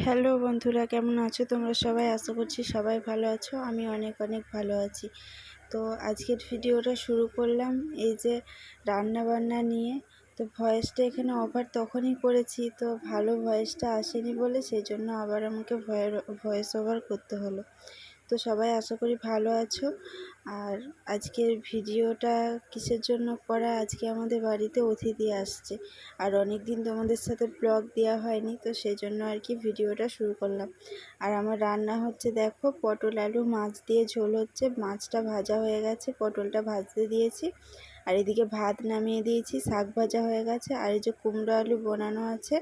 Hello বন্ধুরা, কেমন আছো তোমরা সবাই? আশা করছি সবাই ভালো আছো। আমি অনেক অনেক ভালো আছি। তো আজকের ভিডিওটা শুরু করলাম এই যে রান্না বান্না নিয়ে। তো ভয়েসটা এখানে ওভার তখনই করেছি, তো ভালো ভয়েসটা আসেনি বলে সেই জন্য আবার আমাকে ভয়েস ওভার করতে হলো। তো সবাই আশা করি ভালো আছো। আর আজকের ভিডিওটা কিসের জন্য করা, আজকে আমাদের বাড়িতে অতিথি আসছে। আর অনেক দিন তোমাদের সাথে ব্লগ দেওয়া হয়নি, তো সেই জন্য আর কি ভিডিওটা শুরু করলাম। আর আমার রান্না হচ্ছে, দেখো, পটল আলু মাছ দিয়ে ঝোল হচ্ছে। মাছটা ভাজা হয়ে গেছে, পটলটা ভাজতে দিয়েছি। আর এদিকে ভাত নামিয়ে দিয়েছি, শাক ভাজা হয়ে গেছে। আর এই যে কুমড়ো আলু বানানো আছে,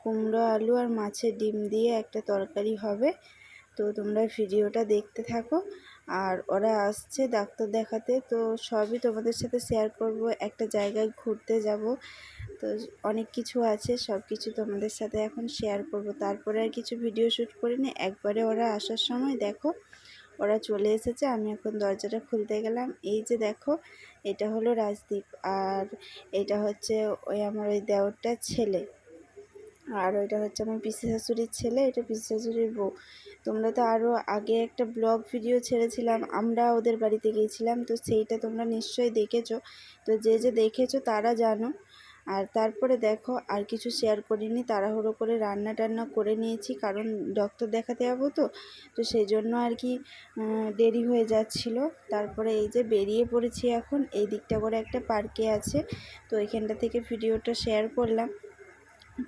কুমড়ো আলু আর মাছের ডিম দিয়ে একটা তরকারি হবে। তো তোমরা ভিডিওটা দেখতে থাকো। আর ওরা আসছে ডাক্তার দেখাতে, তো সবই তোমাদের সাথে শেয়ার করব। একটা জায়গায় ঘুরতে যাব, তো অনেক কিছু আছে, সব কিছু তোমাদের সাথে এখন শেয়ার করব। তারপরে আর কিছু ভিডিও শ্যুট করিনি, একবারে ওরা আসার সময় দেখো ওরা চলে এসেছে। আমি এখন দরজাটা খুলতে গেলাম। এই যে দেখো, এটা হলো রাজদীপ, আর এটা হচ্ছে আমার ওই দেওরটার ছেলে, আর ওইটা হচ্ছে আমার পিসি শাশুড়ির ছেলে, এটা পিসি শাশুড়ির বউ। তোমরা তো আরও আগে একটা ব্লগ ভিডিও ছেড়েছিলাম, আমরা ওদের বাড়িতে গিয়েছিলাম, তো সেইটা তোমরা নিশ্চয়ই দেখেছো। তো যে যে দেখেছো তারা জানো। আর তারপরে দেখো, আর কিছু শেয়ার করিনি, তাড়াহুড়ো করে রান্না টান্না করে নিয়েছি, কারণ ডক্টর দেখাতে যাবো। তো সেই জন্য আর কি দেরি হয়ে যাচ্ছিল। তারপরে এই যে বেরিয়ে পড়েছি এখন। এই দিকটা করে একটা পার্কে আছে, তো এখানটা থেকে ভিডিওটা শেয়ার করলাম।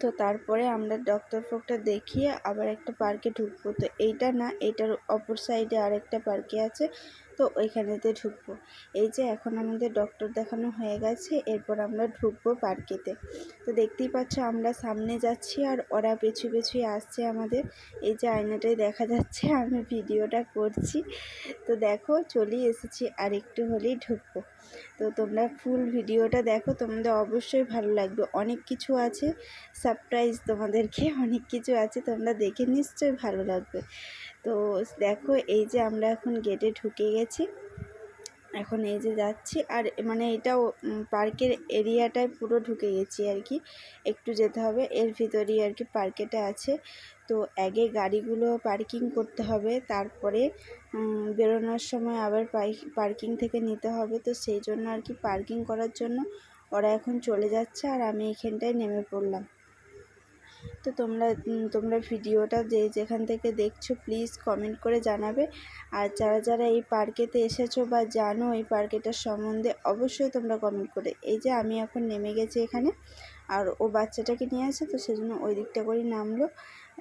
তো তারপরে আমরা ডক্টর ফক্টর দেখিয়ে আবার একটা পার্কে ঢুকবো। তো এইটা না, এইটার অপর সাইডে আরেকটা পার্কে আছে, তো ওইখানেতে ঢুকবো। এই যে এখন আমাদের ডক্টর দেখানো হয়ে গেছে, এরপর আমরা ঢুকবো পার্কেতে। তো দেখতেই পাচ্ছ আমরা সামনে যাচ্ছি আর ওরা পেছু পেছুই আসছে আমাদের। এই যে আয়নাটাই দেখা যাচ্ছে, আমি ভিডিওটা করছি। তো দেখো চলেই এসেছি, আর একটু হলেই ঢুকবো। তো তোমরা ফুল ভিডিওটা দেখো, তোমাদের অবশ্যই ভালো লাগবে। অনেক কিছু আছে, সারপ্রাইজ তোমাদেরকে অনেক কিছু আছে, তোমরা দেখে নিশ্চয়ই ভালো লাগবে। তো দেখো, এই যে আমরা এখন গেটে ঢুকে গেছি, এখন এই যে যাচ্ছি। আর মানে এটাও পার্কের এরিয়াটায় পুরো ঢুকে গেছি আর কি। একটু যেতে হবে, এর ভিতরেই আর কি পার্কেটা আছে। তো আগে গাড়িগুলো পার্কিং করতে হবে, তারপরে বেরোনোর সময় আবার পার্কিং থেকে নিতে হবে। তো সেই জন্য আর কি পার্কিং করার জন্য ওরা এখন চলে যাচ্ছে, আর আমি এখানটায় নেমে পড়লাম। তো তোমরা ভিডিওটা যেখান থেকে দেখছো প্লিজ কমেন্ট করে জানাবে। আর যারা যারা এই পার্কেতে এসেছো বা জানো এই পার্কেটার সম্বন্ধে, অবশ্যই তোমরা কমেন্ট করে। এই যে আমি এখন নেমে গেছি এখানে, আর ও বাচ্চাটাকে নিয়ে আসে, তো সেজন্য ওই দিকটা করেই নামলো।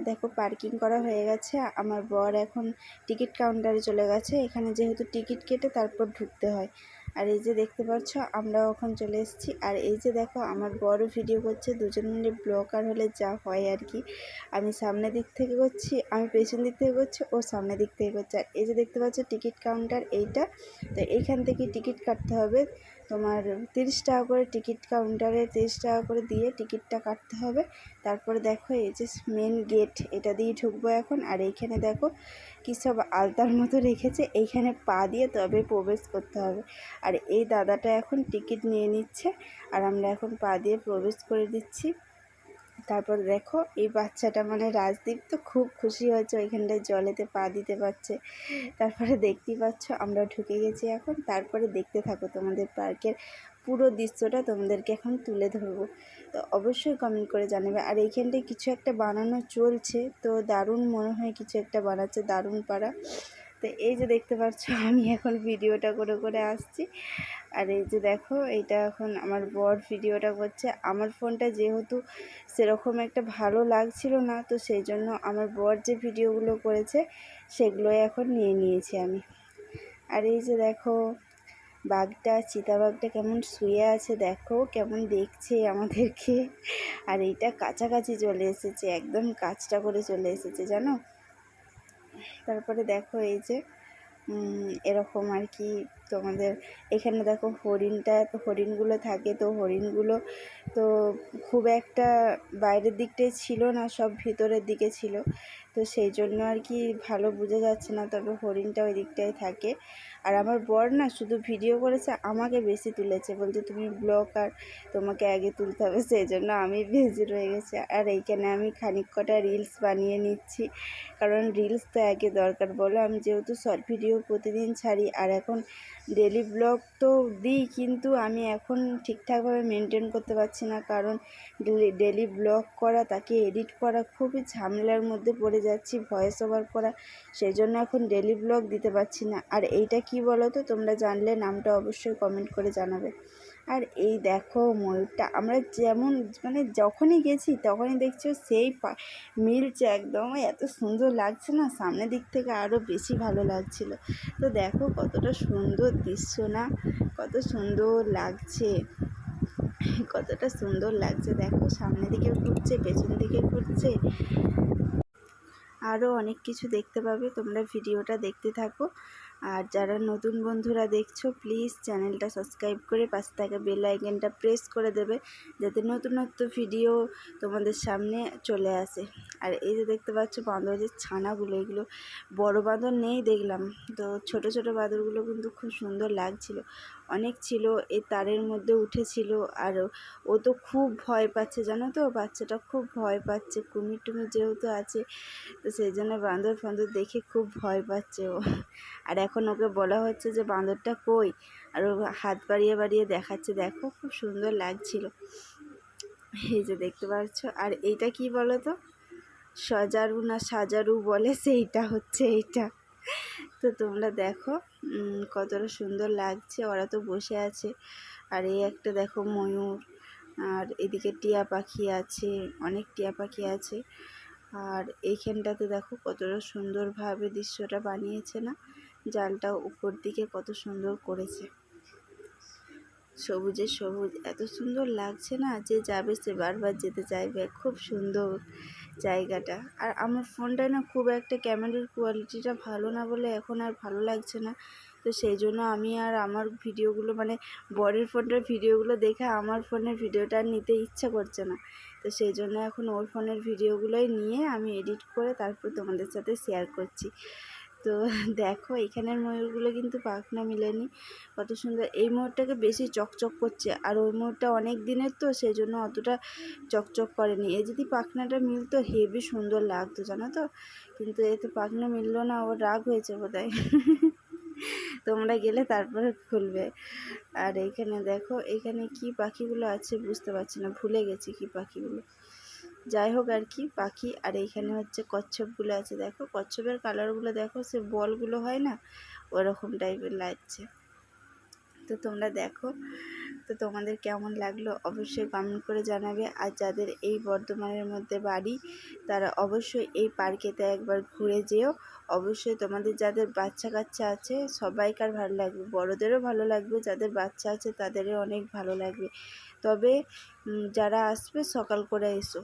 দেখো পার্কিং করা হয়ে গেছে। আমার বর এখন টিকিট কাউন্টারে চলে গেছে, এখানে যেহেতু টিকিট কেটে তারপর ঢুকতে হয়। আর এই যে দেখতে পাচ্ছ আমরা ওখানে চলে এসেছি। আর এই যে দেখো আমার বড় ভিডিও করছে, দুজন মিলে ব্লগার হলে যা হয় আর কি। আমি সামনের দিক থেকে করছি, আমি পেছন দিক থেকে করছি, ও সামনের দিক থেকে করছে। আর এই যে দেখতে পাচ্ছ টিকিট কাউন্টার এইটা, তো এইখান থেকে টিকিট কাটতে হবে তোমার 30 টাকা করে। টিকিট কাউন্টারে 30 টাকা করে দিয়ে টিকিটটা কাটতে হবে। তারপরে দেখো এই যে মেন গেট, এটা দিয়ে ঢুকবো এখন। আর এইখানে দেখো কী সব আলতার মতো রেখেছে, এইখানে পা দিয়ে তবে প্রবেশ করতে হবে। আর এই দাদাটা এখন টিকিট নিয়ে নিচ্ছে, আর আমরা এখন পা দিয়ে প্রবেশ করে দিচ্ছি। তারপর দেখো এই বাচ্চাটা মানে রাজদীপ তো খুব খুশি হয়েছে, ওইখানটায় জলেতে পা দিতে পারছে। তারপরে দেখতেই পাচ্ছ আমরা ঢুকে গেছি এখন। তারপরে দেখতে থাকো, তোমাদের পার্কের পুরো দৃশ্যটা তোমাদেরকে এখন তুলে ধরবো। তো অবশ্যই কমেন্ট করে জানাবে। আর এইখানটায় কিছু একটা বানানো চলছে, তো দারুণ মনে হয় কিছু একটা বানাচ্ছে, দারুণ পাড়া। তো এই যে দেখতে পাচ্ছ আমি এখন ভিডিওটা করে করে আসছি। আর এই যে দেখো এইটা এখন আমার বর ভিডিওটা করছে। আমার ফোনটা যেহেতু সেরকম একটা ভালো লাগছিল না, তো সেই জন্য আমার বর যে ভিডিওগুলো করেছে সেগুলোই এখন নিয়ে নিয়েছি আমি। আর এই যে দেখো চিতাবাঘটা কেমন শুয়ে আছে, দেখো কেমন দেখছে আমাদেরকে। আর এইটা কাছাকাছি চলে এসেছে, একদম কাজটা করে চলে এসেছে জানো। তারপরে দেখো এই যে এরকম আর কি তোমাদের এখানে দেখো হরিণগুলো থাকে, তো হরিণগুলো তো খুব একটা বাইরের দিকটায় ছিল না, সব ভিতরের দিকে ছিল, তো সেই জন্য আর কি ভালো বোঝা যাচ্ছে না, তবে হরিণটা ওই দিকটায় থাকে। আর আমার বর না শুধু ভিডিও করেছে, আমাকে বেশি তুলেছে, বলছে তুমি ব্লগার, তোমাকে আগে তুলতে হবে, সেই জন্য আমি বিজি রয়ে গেছি। আর এইখানে আমি খানিক কটা রিলস বানিয়ে নিচ্ছি, কারণ রিলস তো আগে দরকার বলো। আমি যেহেতু শর্ট ভিডিও প্রতিদিন ছাড়ি, আর এখন ডেলি ব্লগ তো দিই, কিন্তু আমি এখন ঠিকঠাকভাবে মেনটেন করতে পারছি না, কারণ ডেলি ব্লগ করা, তাকে এডিট করা খুবই ঝামেলার মধ্যে পড়ে যাচ্ছি, ভয়েস ওভার করা, সেই জন্য এখন ডেলি ব্লগ দিতে পারছি না। আর এইটা কি বলো তো, তোমরা জানলে নামটা অবশ্যই কমেন্ট করে জানাবে। আর এই দেখো ময়ূরটা, আমরা যেমন মানে যখনই গেছি তখনই দেখছো সেই মিলছে একদম, এত সুন্দর লাগছে না, সামনের দিক থেকে আরও বেশি ভালো লাগছিল। তো দেখো কতটা সুন্দর দৃশ্য না, কত সুন্দর লাগছে, কতটা সুন্দর লাগছে, দেখো সামনের দিকে ঘুরছে, পেছন দিকে ঘুরছে, আরও অনেক কিছু দেখতে পাবে, তোমরা ভিডিওটা দেখতে থাকো। আর যারা নতুন বন্ধুরা দেখছো, প্লিজ চ্যানেলটা সাবস্ক্রাইব করে পাশে থাকা বেল আইকনটা প্রেস করে দেবে, যাতে নতুনত্ব ভিডিও তোমাদের সামনে চলে আসে। আর এই যে দেখতে পাচ্ছ বাঁদরের ছানাগুলো, এগুলো বড় বাঁদর নেই দেখলাম, তো ছোট ছোট বাঁদরগুলো কিন্তু খুব সুন্দর লাগছিল, অনেক ছিল, এই তারের মধ্যে উঠেছিল। আর ও তো খুব ভয় পাচ্ছে জানো তো, বাচ্চাটা খুব ভয় পাচ্ছে, কুমির টুমির যেহেতু আছে, তো সেই জন্য বাঁদর ফাঁদর দেখে খুব ভয় পাচ্ছে ও। আর এখন ওকে বলা হচ্ছে যে বাঁদরটা কই, আর ও হাত বাড়িয়ে বাড়িয়ে দেখাচ্ছে, দেখো খুব সুন্দর লাগছিল, এই যে দেখতে পাচ্ছ। আর এইটা কি বলো তো, সজারু না সাজারু বলে, সেইটা হচ্ছে এইটা। তো তোমরা দেখো কতটা সুন্দর লাগছে, ওরা তো বসে আছে। আর এই একটা দেখো ময়ূর, আর এদিকে টিয়া পাখি আছে, অনেক টিয়া পাখি আছে। আর এইখানটাতে দেখো কতটা সুন্দরভাবে দৃশ্যটা বানিয়েছে না, জালটা উপর দিকে কত সুন্দর করেছে, সবুজে সবুজ, এত সুন্দর লাগছে না, যে যাবে সে বারবার যেতে চাইবে, খুব সুন্দর জায়গাটা। আর আমার ফোনটা না খুব একটা ক্যামেরার কোয়ালিটিটা ভালো না বলে এখন আর ভালো লাগছে না, তো সেই জন্য আমি আর আমার ভিডিওগুলো মানে বরের ফোনটার ভিডিওগুলো দেখে আমার ফোনের ভিডিওটা আর নিতে ইচ্ছা করছে না, তো সেই জন্য এখন ওর ফোনের ভিডিওগুলোই নিয়ে আমি এডিট করে তারপর তোমাদের সাথে শেয়ার করছি। তো দেখো এখানের ময়ূরগুলো কিন্তু পাখনা মিলেনি, কত সুন্দর, এই ময়ূরটাকে বেশি চকচক করছে, আর ওই ময়ূরটা অনেক দিনের তো সেই জন্য অতটা চকচক করেনি, এ যদি পাখনাটা মিলতো হেবি সুন্দর লাগতো জানো তো, কিন্তু এতে পাখনা মিললো না, ওর রাগ হয়েছে বোধহয়। তোমরা গেলে তারপরে খুলবে। আর এইখানে দেখো, এখানে কি পাখিগুলো আছে বুঝতে পারছি না, ভুলে গেছি কি পাখিগুলো, যাই হোক আর কি পাখি। আর এইখানে হচ্ছে কচ্ছপগুলো আছে, দেখো কচ্ছপের কালারগুলো দেখো, সে বলগুলো হয় না ওরকম টাইপের লাগছে। তো তোমরা দেখো, তো তোমাদের কেমন লাগলো অবশ্যই কমেন্ট করে জানাবে। আর যাদের এই বর্ধমানের মধ্যে বাড়ি, তারা অবশ্যই এই পার্কেতে একবার ঘুরে যেও, অবশ্যই তোমাদের যাদের বাচ্চা কাচ্চা আছে সবাইকার ভালো লাগবে, বড়োদেরও ভালো লাগবে, যাদের বাচ্চা আছে তাদেরও অনেক ভালো লাগবে। তবে যারা আসবে সকাল করে এসো,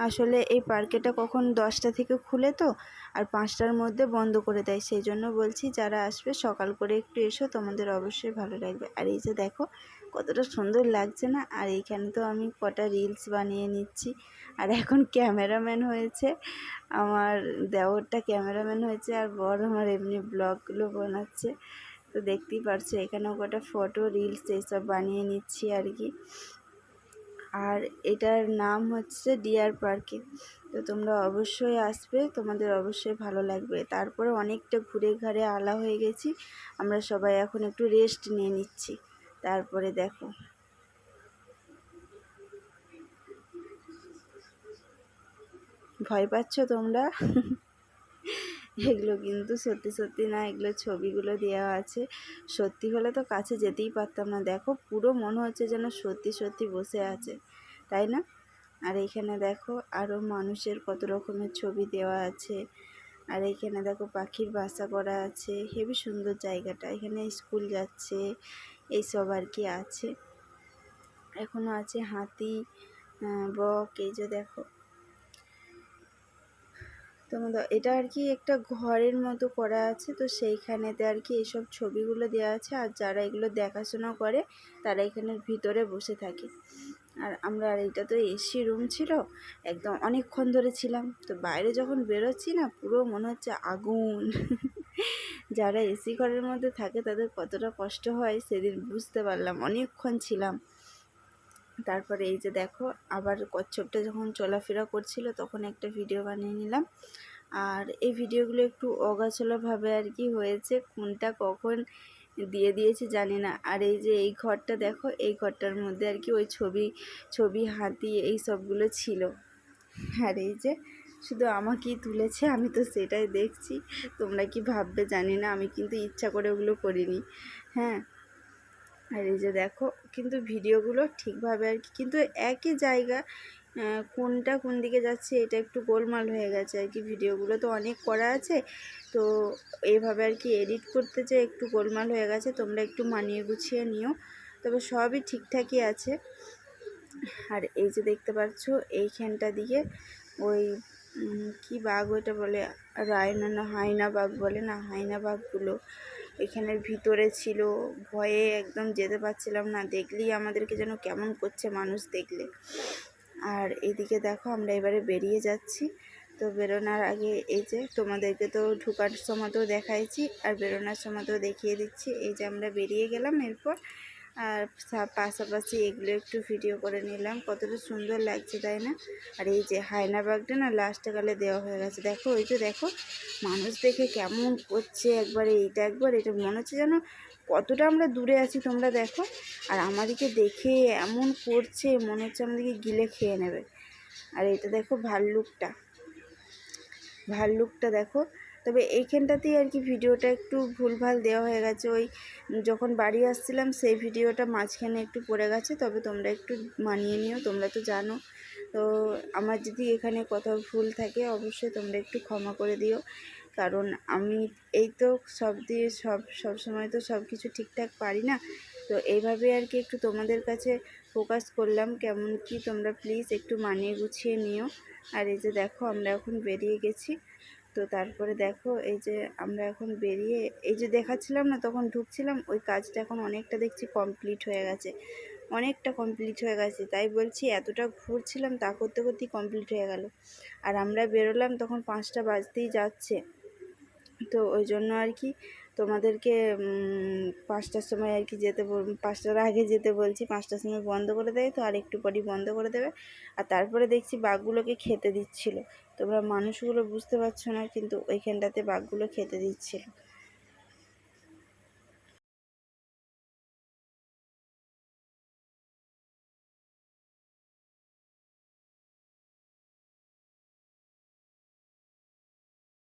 আসলে এই পার্কেটা কখন 10টা থেকে খুলে তো, আর 5টার মধ্যে বন্ধ করে দেয়, সেই জন্য বলছি যারা আসবে সকাল করে একটু এসো, তোমাদের অবশ্যই ভালো লাগবে। আর এই যে দেখো কতটা সুন্দর লাগছে না, আর এইখানে তো আমি কটা রিলস বানিয়ে নিচ্ছি। আর এখন ক্যামেরাম্যান হয়েছে আমার দেওরটা, ক্যামেরাম্যান হয়েছে, আর বর আমার এমনি ব্লগগুলো বানাচ্ছে, তো দেখতেই পারছো এখানেও কটা ফটো রিলস এইসব বানিয়ে নিচ্ছি আর কি। আর এটার নাম হচ্ছে ডিয়ার পার্কে, তো তোমরা অবশ্যই আসবে, তোমাদের অবশ্যই ভালো লাগবে। তারপরে অনেকটা ঘুরে ঘাড়ে আলা হয়ে গেছি, আমরা সবাই এখন একটু রেস্ট নিয়ে নিচ্ছি। তারপরে দেখো ভয় পাচ্ছ তোমরা? এগুলো কিন্তু সত্যি সত্যি না, এগুলো ছবিগুলো দেওয়া আছে, সত্যি হলে তো কাছে যেতেই পারতাম না, দেখো পুরো মনে হচ্ছে যেন সত্যি সত্যি বসে আছে, তাই না? আর এইখানে দেখো আরও মানুষের কত রকমের ছবি দেওয়া আছে। আর এইখানে দেখো পাখির বাসা করা আছে, হেবি সুন্দর জায়গাটা, এখানে স্কুল যাচ্ছে এইসব আর কি আছে, এখনও আছে হাতি, বক, এই যে দেখো তোমাদের এটা আর কি একটা ঘরের মতো করা আছে, তো সেইখানেতে আর কি এইসব ছবিগুলো দেওয়া আছে, আর যারা এগুলো দেখাশোনা করে তারা এখানের ভিতরে বসে থাকে। আর আমরা, আর এটা তো এসি রুম ছিল, একদম অনেকক্ষণ ধরে ছিলাম। তো বাইরে যখন বেরোচ্ছি না, পুরো মনে হচ্ছে আগুন। যারা এসি ঘরের মধ্যে থাকে তাদের কতটা কষ্ট হয় সেদিন বুঝতে পারলাম, অনেকক্ষণ ছিলাম। তারপরে এই যে দেখো, আবার কচ্ছপটা যখন চলাফেরা করছিল তখন একটা ভিডিও বানিয়ে নিলাম। আর এই ভিডিওগুলো একটু অগোছালোভাবে আর কি হয়েছে, কোনটা কখন দিয়ে দিয়েছি জানি না। আর এই যে এই ঘরটা দেখো, এই ঘরটার মধ্যে আর কি ওই ছবি হাতি এই সবগুলো ছিল। আর এই যে শুধু আমাকেই তুলেছে, আমি তো সেটাই দেখছি। তোমরা কি ভাববে জানি না, আমি কিন্তু ইচ্ছা করে ওগুলো করিনি। হ্যাঁ, আর এই যে দেখো, কিন্তু ভিডিওগুলো ঠিকভাবে আর কি, কিন্তু একই জায়গা, কোনটা কোন দিকে যাচ্ছে এটা একটু গোলমাল হয়ে গেছে আর কি। ভিডিওগুলো তো অনেক করা আছে, তো এইভাবে আর কি এডিট করতে যে একটু গোলমাল হয়ে গেছে, তোমরা একটু মানিয়ে গুছিয়ে নিও। তবে সবই ঠিকঠাকই আছে। আর এই যে দেখতে পাচ্ছ, এইখানটা দিয়ে ওই কি বাঘ ওইটা বলে, রায়না না হায়না বাঘ বলে না, হায়না বাঘগুলো এখানের ভিতরে ছিল। ভয়ে একদম যেতে পারছিলাম না, দেখলেই আমাদেরকে যেন কেমন করছে মানুষ দেখলে। আর এইদিকে দেখো, আমরা এবারে বেরিয়ে যাচ্ছি। তো বেরোনোর আগে এই যে তোমাদেরকে তো ঢোকার সময়তেও দেখাইছি, আর বেরোনোর সময়তেও দেখিয়ে দিচ্ছি। এই যে আমরা বেরিয়ে গেলাম এরপর, আর পাশাপাশি এগুলো একটু ভিডিও করে নিলাম, কতটা সুন্দর লাগছে তাই না। আর এই যে হায়না বাগটা না লাস্টে গালে দেওয়া হয়ে গেছে, দেখো ওই যে দেখো মানুষ দেখে কেমন করছে, একবারে এইটা একবার এটা মনে হচ্ছে যেন কতটা আমরা দূরে আছি তোমরা দেখো। আর আমাদেরকে দেখে এমন করছে মনে হচ্ছে আমাদেরকে গিলে খেয়ে নেবে। আর এটা দেখো ভাল্লুকটা দেখো। তবে এইখানটাতেই আর কি ভিডিওটা একটু ভুলভাল দেওয়া হয়ে গেছে, ওই যখন বাড়ি আসছিলাম সেই ভিডিওটা মাঝখানে একটু পড়ে গেছে। তবে তোমরা একটু মানিয়ে নিও, তোমরা তো জানো। তো আমার যদি এখানে কোথাও ভুল থাকে অবশ্যই তোমরা একটু ক্ষমা করে দিও, কারণ আমি এই তো সব সময় তো সব কিছু ঠিকঠাক পারি না। তো এইভাবে আর কি একটু তোমাদের কাছে ফোকাস করলাম কেমন কি, তোমরা প্লিজ একটু মানিয়ে গুছিয়ে নিও। আর এই যে দেখো, আমরা এখন বেরিয়ে গেছি। তো তারপরে দেখো, এই যে আমরা এখন বেরিয়ে, এই যে দেখাচ্ছিলাম না তখন ঢুকছিলাম, ওই কাজটা এখন অনেকটা দেখছি কমপ্লিট হয়ে গেছে, তাই বলছি এতটা ঘুরছিলাম তা করতে করতেই কমপ্লিট হয়ে গেল। আর আমরা বেরোলাম তখন 5টা বাজতেই যাচ্ছে। তো ওই জন্য আর কি তোমাদেরকে 5টার সময় আর কি 5টার আগে যেতে বলছি। 5টার সময় বন্ধ করে দেয়, তো আর একটু পরই বন্ধ করে দেবে। আর তারপরে দেখছি বাঘগুলোকে খেতে দিচ্ছিল, তোমরা মানুষগুলো বুঝতে পারছো না, কিন্তু ওইখানটাতে বাঘগুলো খেতে দিচ্ছিল।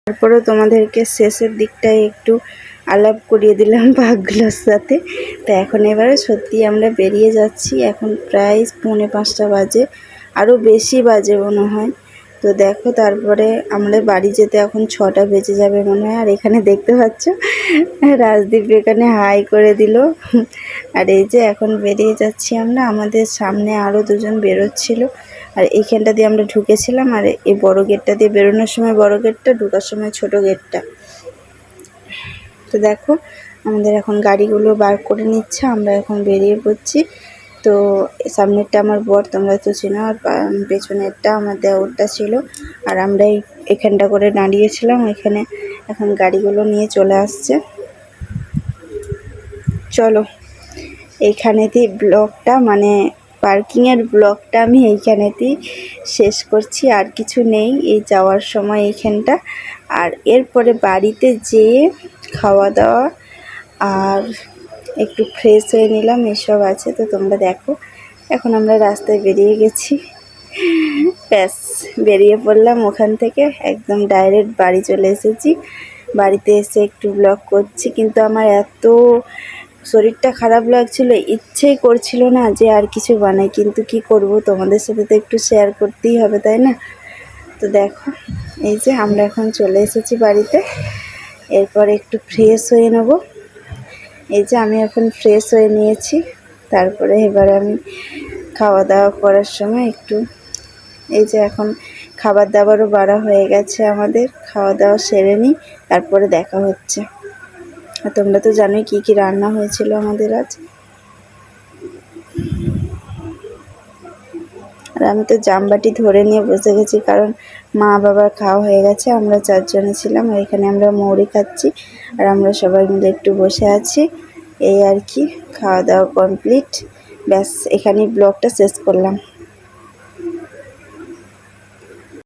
তারপরেও তোমাদেরকে শেষের দিকটায় একটু আলাপ করিয়ে দিলাম বাঘগুলোর সাথে। তো এখন এবারে সত্যি আমরা বেরিয়ে যাচ্ছি, এখন প্রায় 4:45 বাজে, আরও বেশি বাজে মনে হয়। তো দেখো, তারপরে আমরা বাড়ি যেতে এখন 6টা বেজে যাবে মনে হয়। আর এখানে দেখতে পাচ্ছ রাজদীপ এখানে হাই করে দিল। আর এই যে এখন বেরিয়ে যাচ্ছি আমরা, আমাদের সামনে আরও দুজন বেরোচ্ছিল। আর এইখানটা দিয়ে আমরা ঢুকেছিলাম, আর এই বড় গেটটা দিয়ে বেরোনোর সময় বড় গেটটা, ঢোকার সময় ছোট গেটটা। তো দেখো, আমাদের এখন গাড়িগুলো বার করে নিচ্ছে, আমরা এখন বেরিয়ে পড়ছি। তো সামনেরটা আমার বর, তোমরা তো চেনো, আর পেছনেরটা আমার দেওরটা ছিল। আর আমরা এখানটা করে দাঁড়িয়েছিলাম, এখানে এখন গাড়িগুলো নিয়ে চলে আসছে। চলো, এইখানেতেই ব্লগটা, মানে পার্কিংয়ের ব্লগটা আমি এইখানেতেই শেষ করছি, আর কিছু নেই এই যাওয়ার সময় এইখানটা। আর এরপরে বাড়িতে যেয়ে খাওয়া দাওয়া আর একটু ফ্রেশ হয়ে নিলাম, এসব আছে। তো তোমরা দেখো, এখন আমরা রাস্তায় বেরিয়ে গেছি, ব্যাস বেরিয়ে পড়লাম ওখান থেকে, একদম ডাইরেক্ট বাড়ি চলে এসেছি। বাড়িতে এসে একটু ব্লগ করছি, কিন্তু আমার এত শরীরটা খারাপ লাগছিল, ইচ্ছেই করছিল না যে আর কিছু বানাই, কিন্তু কি করব, তোমাদের সাথে তো একটু শেয়ার করতেই হবে তাই না। তো দেখো, এই যে আমরা এখন চলে এসেছি বাড়িতে, এরপর একটু ফ্রেশ হয়ে নেব। এই যে আমি এখন ফ্রেশ হয়ে নিয়েছি, তারপরে এবারে আমি খাওয়া দাওয়া করার সময় একটু, এই যে এখন খাবার দাবারও বাড়া হয়ে গেছে আমাদের, খাওয়া দাওয়া সেরে নিই, তারপরে দেখা হচ্ছে। আর তোমরা তো জানোই কী কী রান্না হয়েছিল আমাদের আজ। আর আমি তো জামবাটি ধরে নিয়ে বসে গেছি, কারণ মা বাবার খাওয়া হয়ে গেছে, আমরা 4 জনে ছিলাম। আর এখানে আমরা মুড়ি খাচ্ছি, আর আমরা সবাই মিলে একটু বসে আছি। এই আর কি, খাওয়া দাওয়া কমপ্লিট। ব্যাস, এখানেই ব্লগটা শেষ করলাম।